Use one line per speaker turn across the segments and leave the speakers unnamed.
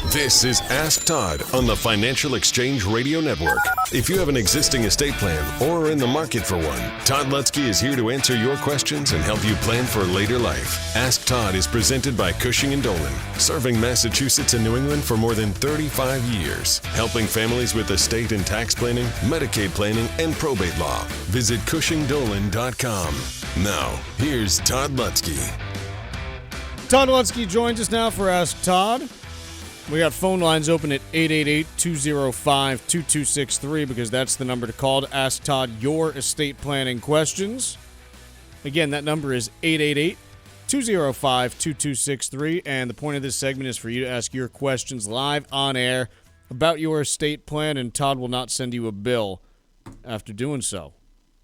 This is Ask Todd on the Financial Exchange Radio Network. If you have an existing estate plan or are in the market for one, Todd Lutsky is here to answer your questions and help you plan for later life. Ask Todd is presented by Cushing & Dolan, serving Massachusetts and New England for more than 35 years, helping families with estate and tax planning, Medicaid planning, and probate law. Visit CushingDolan.com. Now, here's Todd Lutsky.
Todd Lutsky joins us now for Ask Todd. We got phone lines open at 888-205-2263 because that's the number to call to ask Todd your estate planning questions. Again, that number is 888-205-2263, and the point of this segment is for you to ask your questions live on air about your estate plan, and Todd will not send you a bill after doing so.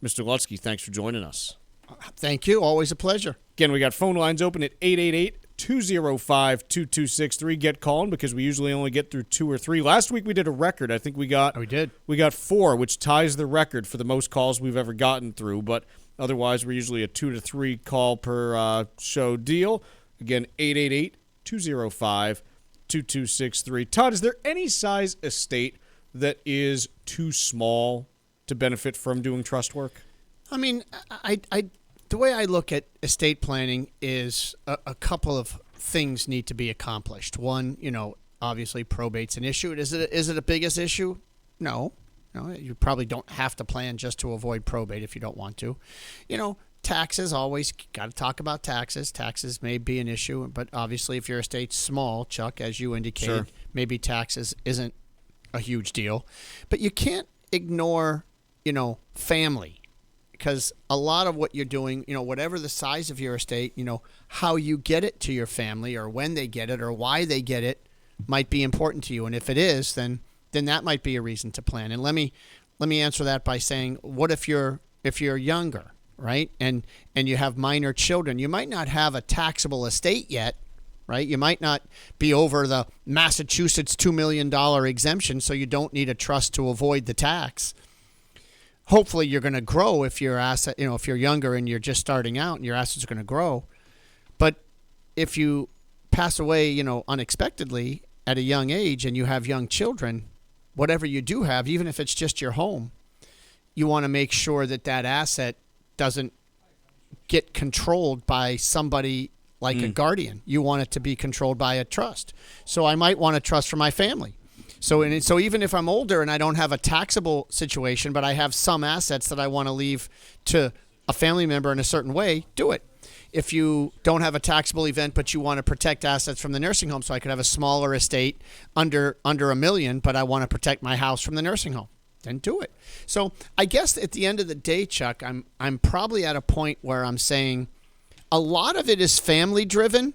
Mr. Lutsky, thanks for joining us.
Thank you. Always a pleasure.
Again, we got phone lines open at 888-205-2263. Get calling because we usually only get through 2 or 3. Last week we did a record. I think we got 4, which ties the record for the most calls we've ever gotten through. But otherwise, we're usually a 2 to 3 call per show deal. Again, 888-205-2263. Todd, is there any size estate that is too small to benefit from doing trust work?
I mean, the way I look at estate planning is a couple of things need to be accomplished. One, obviously probate's an issue. Is it a biggest issue? No, you probably don't have to plan just to avoid probate if you don't want to. Taxes, always got to talk about taxes. Taxes may be an issue, but obviously if your estate's small, Chuck, as you indicated,
sure,
maybe taxes isn't a huge deal. But you can't ignore, family. Because a lot of what you're doing, whatever the size of your estate, how you get it to your family or when they get it or why they get it might be important to you. And if it is, then that might be a reason to plan. And let me answer that by saying, what if you're younger, right? And you have minor children, you might not have a taxable estate yet, right? You might not be over the Massachusetts $2 million exemption, so you don't need a trust to avoid the tax. Hopefully you're going to grow if your asset, if you're younger and you're just starting out and your assets are going to grow. But if you pass away, unexpectedly at a young age and you have young children, whatever you do have, even if it's just your home, you want to make sure that asset doesn't get controlled by somebody like a guardian. You want it to be controlled by a trust. So I might want a trust for my family. So even if I'm older and I don't have a taxable situation, but I have some assets that I want to leave to a family member in a certain way, do it. If you don't have a taxable event, but you want to protect assets from the nursing home, so I could have a smaller estate under $1 million, but I want to protect my house from the nursing home, then do it. So I guess at the end of the day, Chuck, I'm probably at a point where I'm saying a lot of it is family driven,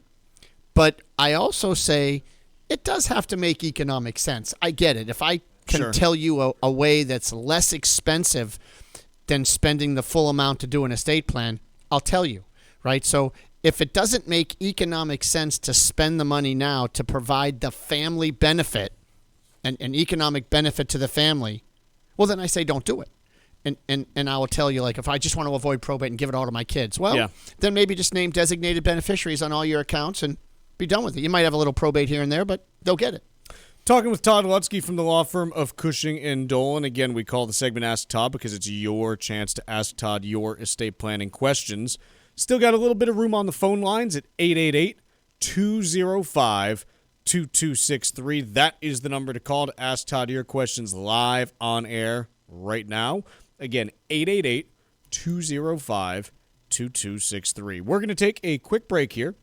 but I also say it does have to make economic sense. I get it. If I can tell you a way that's less expensive than spending the full amount to do an estate plan, I'll tell you, right? So if it doesn't make economic sense to spend the money now to provide the family benefit and an economic benefit to the family, well, then I say don't do it. And I will tell you, like, if I just want to avoid probate and give it all to my kids, then maybe just name designated beneficiaries on all your accounts and be done with it. You might have a little probate here and there, but they'll get it.
Talking with Todd Lutsky from the law firm of Cushing & Dolan. Again, we call the segment Ask Todd because it's your chance to ask Todd your estate planning questions. Still got a little bit of room on the phone lines at 888-205-2263. That is the number to call to ask Todd your questions live on air right now. Again, 888-205-2263. We're going to take a quick break here.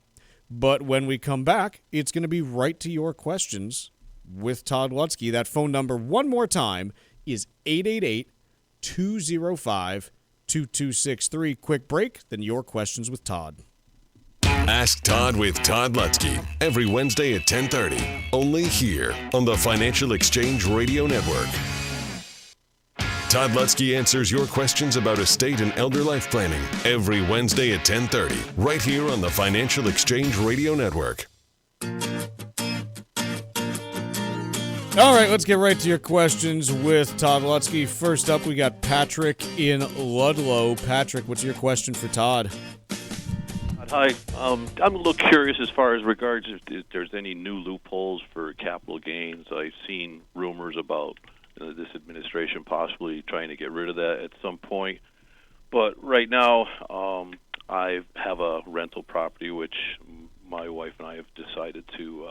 But when we come back, it's going to be right to your questions with Todd Lutsky. That phone number, one more time, is 888-205-2263. Quick break, then your questions with Todd.
Ask Todd with Todd Lutsky, every Wednesday at 10:30, only here on the Financial Exchange Radio Network. Todd Lutsky answers your questions about estate and elder life planning every Wednesday at 10:30, right here on the Financial Exchange Radio Network.
All right, let's get right to your questions with Todd Lutsky. First up, we got Patrick in Ludlow. Patrick, what's your question for Todd?
Hi. I'm a little curious as far as regards if there's any new loopholes for capital gains. I've seen rumors about this administration possibly trying to get rid of that at some point. But right now, I have a rental property which my wife and I have decided to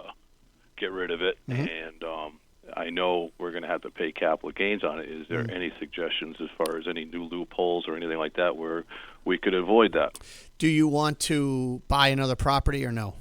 get rid of it, and I know we're going to have to pay capital gains on it. Is there any suggestions as far as any new loopholes or anything like that where we could avoid that?
Do you want to buy another property or no?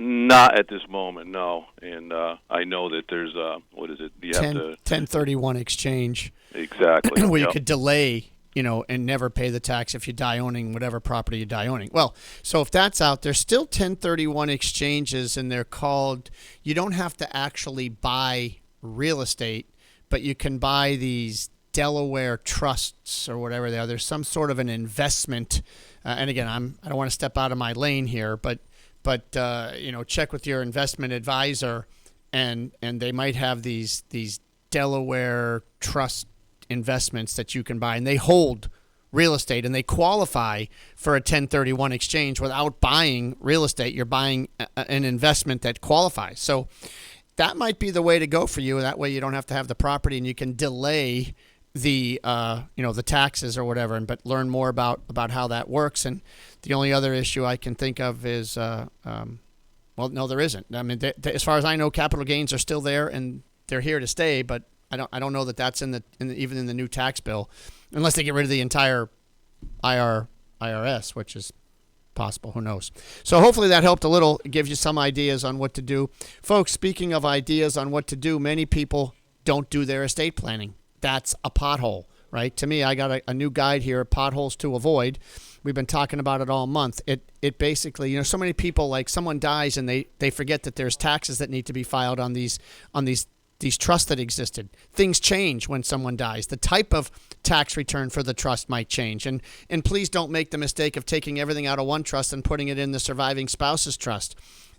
Not at this moment, no. And I know that there's what is it? You have to
1031 exchange.
Exactly.
Where you could delay, and never pay the tax if you die owning whatever property you die owning. Well, so if that's out, there's still 1031 exchanges, and they're called, you don't have to actually buy real estate, but you can buy these Delaware trusts or whatever they are. There's some sort of an investment. And again, I don't want to step out of my lane here, but check with your investment advisor, and they might have these Delaware trust investments that you can buy, and they hold real estate, and they qualify for a 1031 exchange without buying real estate. You're buying an investment that qualifies. So that might be the way to go for you. That way you don't have to have the property, and you can delay the the taxes or whatever, but learn more about how that works. And the only other issue I can think of is well, no, there isn't. I mean, as far as I know, capital gains are still there, and they're here to stay, but I don't know that that's even in the new tax bill, unless they get rid of the entire IRS, which is possible. Who knows? So hopefully that helped a little. It gives you some ideas on what to do. Folks, speaking of ideas on what to do, many people don't do their estate planning. That's a pothole, right? To me, I got a new guide here, Potholes to Avoid. We've been talking about it all month. It basically, so many people, like someone dies and they forget that there's taxes that need to be filed on these trusts that existed. Things change when someone dies. The type of tax return for the trust might change. And please don't make the mistake of taking everything out of one trust and putting it in the surviving spouse's trust.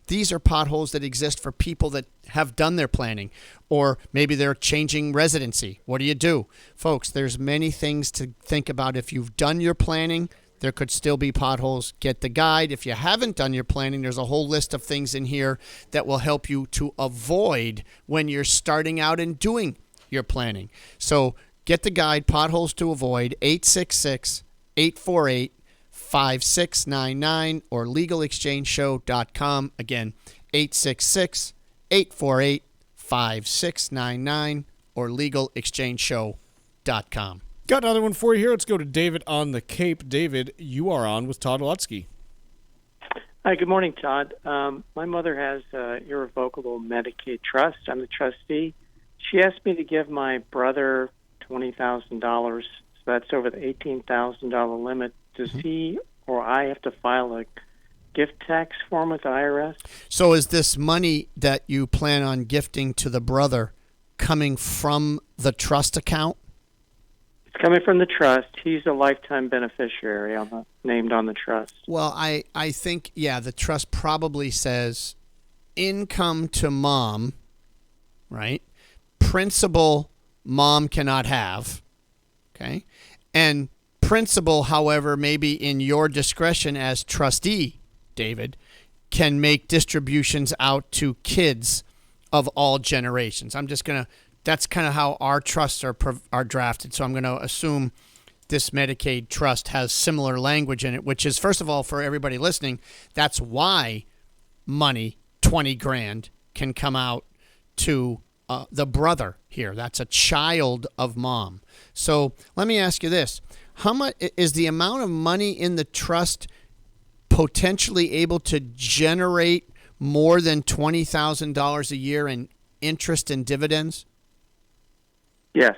These are potholes that exist for people that have done their planning, or maybe they're changing residency. What do you do? Folks, there's many things to think about. If you've done your planning, there could still be potholes. Get the guide. If you haven't done your planning, there's a whole list of things in here that will help you to avoid when you're starting out and doing your planning. So get the guide, Potholes to Avoid, 866-848-5699 or legalexchangeshow.com. Again, 866-848-5699 or legalexchangeshow.com.
Got another one for you here. Let's go to David on the Cape. David, you are on with Todd Lutsky.
Hi, good morning, Todd. My mother has an irrevocable Medicaid trust. I'm the trustee. She asked me to give my brother $20,000, so that's over the $18,000 limit. Does he or I have to file a gift tax form with the IRS?
So is this money that you plan on gifting to the brother coming from the trust account?
It's coming from the trust. He's a lifetime beneficiary named on the trust.
Well, I think, the trust probably says income to mom, right? Principal mom cannot have, okay? And principal, however, maybe in your discretion as trustee, David, can make distributions out to kids of all generations. That's kind of how our trusts are drafted. So I'm going to assume this Medicaid trust has similar language in it, which is, first of all, for everybody listening, that's why money, $20,000, can come out to the brother here. That's a child of mom. So let me ask you this. How much is the amount of money in the trust potentially able to generate more than $20,000 a year in interest and dividends?
Yes.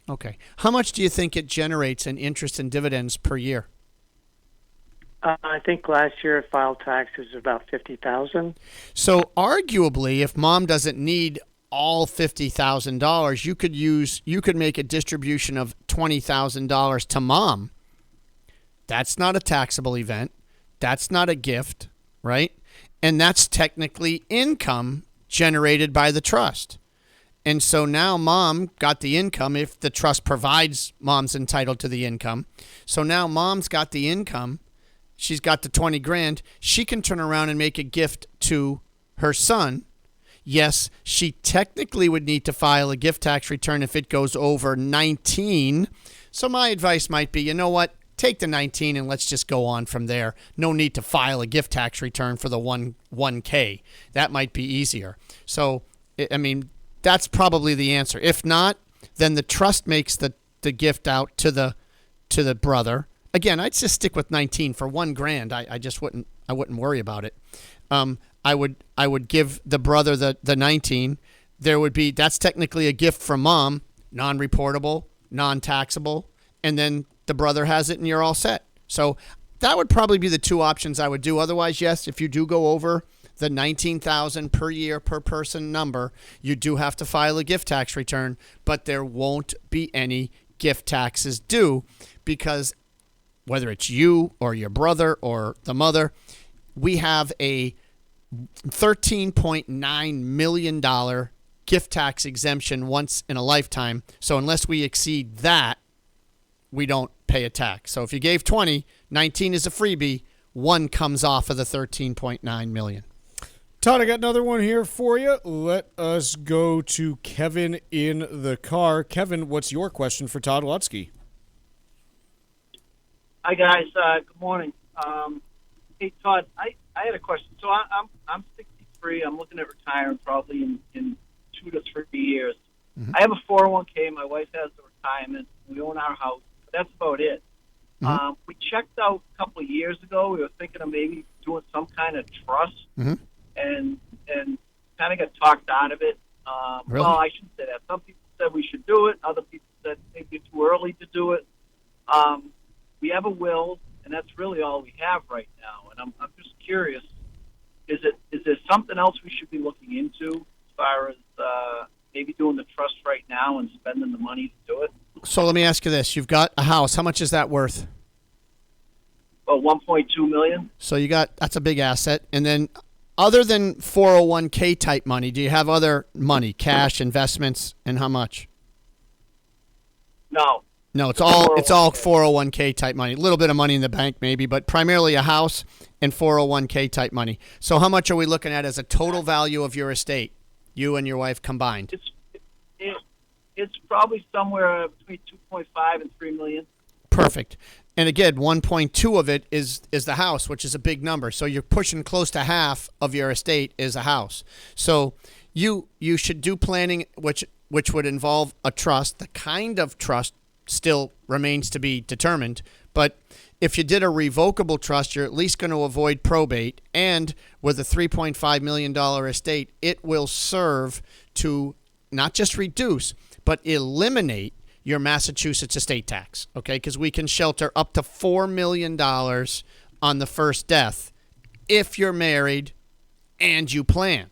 Okay. How much do you think it generates in interest and dividends per year?
I think last year it filed taxes about $50,000.
So arguably, if mom doesn't need all $50,000, you could make a distribution of $20,000 to mom. That's not a taxable event. That's not a gift, right? And that's technically income generated by the trust. And so now mom got the income if the trust provides mom's entitled to the income. So now mom's got the income, she's got the 20 grand, she can turn around and make a gift to her son. Yes, she technically would need to file a gift tax return if it goes over 19. So my advice might be, you know what? Take the 19 and let's just go on from there. No need to file a gift tax return for the 1K. That might be easier. So, I mean, that's probably the answer. If not, then the trust makes the gift out to the brother. Again, I'd just stick with 19 for $1,000. I wouldn't worry about it. I would give the brother the 19. That's technically a gift from mom, non-reportable, non-taxable, and then the brother has it and you're all set. So that would probably be the two options I would do. Otherwise, yes, if you do go over the $19,000 per year per person number, you do have to file a gift tax return, but there won't be any gift taxes due because whether it's you or your brother or the mother, we have a $13.9 million gift tax exemption once in a lifetime. So unless we exceed that, we don't pay a tax. So if you gave 20, 19 is a freebie, 1 comes off of the 13.9 million.
Todd, I got another one here for you. Let us go to Kevin in the car. Kevin, what's your question for Todd Lutsky?
Hi guys, good morning. Hey Todd, I had a question. So I'm 63. I'm looking at retiring probably in 2 to 3 years. Mm-hmm. I have a 401k. My wife has the retirement. We own our house. But that's about it. Mm-hmm. We checked out a couple of years ago. We were thinking of maybe doing some kind of trust, mm-hmm. and kind of got talked out of it.
Really?
Well, I shouldn't say that. Some people said we should do it. Other people said maybe it's too early to do it. We have a will, and that's really all we have right now. And I'm just curious, is there something else we should be looking into as far as maybe doing the trust right now and spending the money to do it?
So let me ask you this. You've got a house. How much is that worth?
Well, $1.2 million.
So that's a big asset. And then other than 401k type money, do you have other money, cash, investments, and how much? No, it's all 401k type money. A little bit of money in the bank maybe, but primarily a house and 401k type money. So how much are we looking at as a total value of your estate, you and your wife combined?
It's probably somewhere between 2.5 and 3 million.
Perfect. And again, 1.2 of it is the house, which is a big number. So you're pushing close to half of your estate is a house. So you should do planning, which would involve a trust. The kind of trust still remains to be determined. But if you did a revocable trust, you're at least going to avoid probate. And with a $3.5 million estate, it will serve to not just reduce, but eliminate your Massachusetts estate tax, okay? Because we can shelter up to $4 million on the first death if you're married and you plan,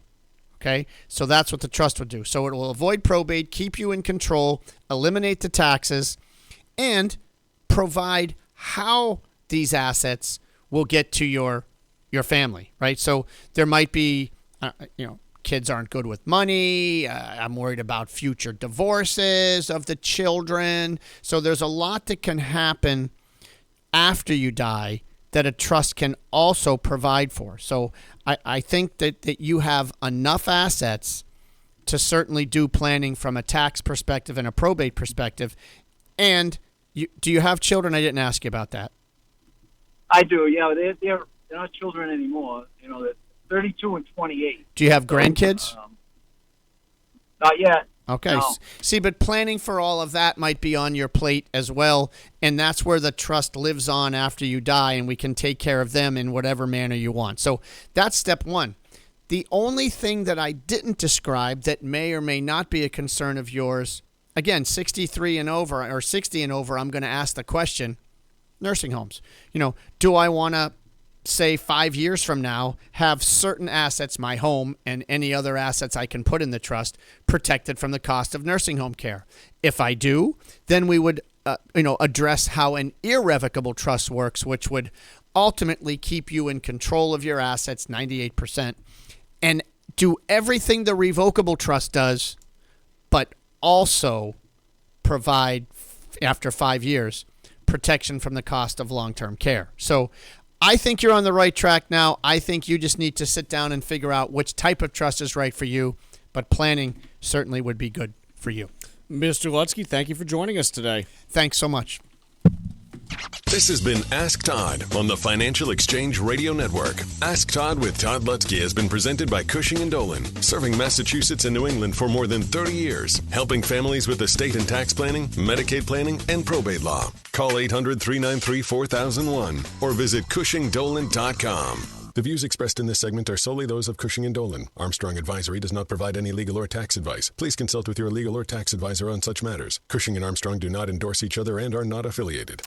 okay? So that's what the trust would do. So it will avoid probate, keep you in control, eliminate the taxes, and provide how these assets will get to your family, right? So there might be, kids aren't good with money. I'm worried about future divorces of the children. So there's a lot that can happen after you die that a trust can also provide for. So I think that you have enough assets to certainly do planning from a tax perspective and a probate perspective. And do you have children? I didn't ask you about that.
I do, yeah. They're not children anymore. They're 32 and 28.
Do you have grandkids?
Not yet.
Okay.
No.
See, but planning for all of that might be on your plate as well, and that's where the trust lives on after you die, and we can take care of them in whatever manner you want. So that's step one. The only thing that I didn't describe that may or may not be a concern of yours, again, 63 and over or 60 and over, I'm going to ask the question, nursing homes. Do I want to, say 5 years from now, have certain assets, my home and any other assets I can put in the trust, protected from the cost of nursing home care? If I do, then we would address how an irrevocable trust works, which would ultimately keep you in control of your assets, 98%, and do everything the revocable trust does, but also provide, after 5 years, protection from the cost of long-term care. So I think you're on the right track now. I think you just need to sit down and figure out which type of trust is right for you, but planning certainly would be good for you.
Mr. Lutsky, thank you for joining us today.
Thanks so much.
This has been Ask Todd on the Financial Exchange Radio Network. Ask Todd with Todd Lutsky has been presented by Cushing & Dolan, serving Massachusetts and New England for more than 30 years, helping families with estate and tax planning, Medicaid planning, and probate law. Call 800-393-4001 or visit CushingDolan.com. The views expressed in this segment are solely those of Cushing & Dolan. Armstrong Advisory does not provide any legal or tax advice. Please consult with your legal or tax advisor on such matters. Cushing & Armstrong do not endorse each other and are not affiliated.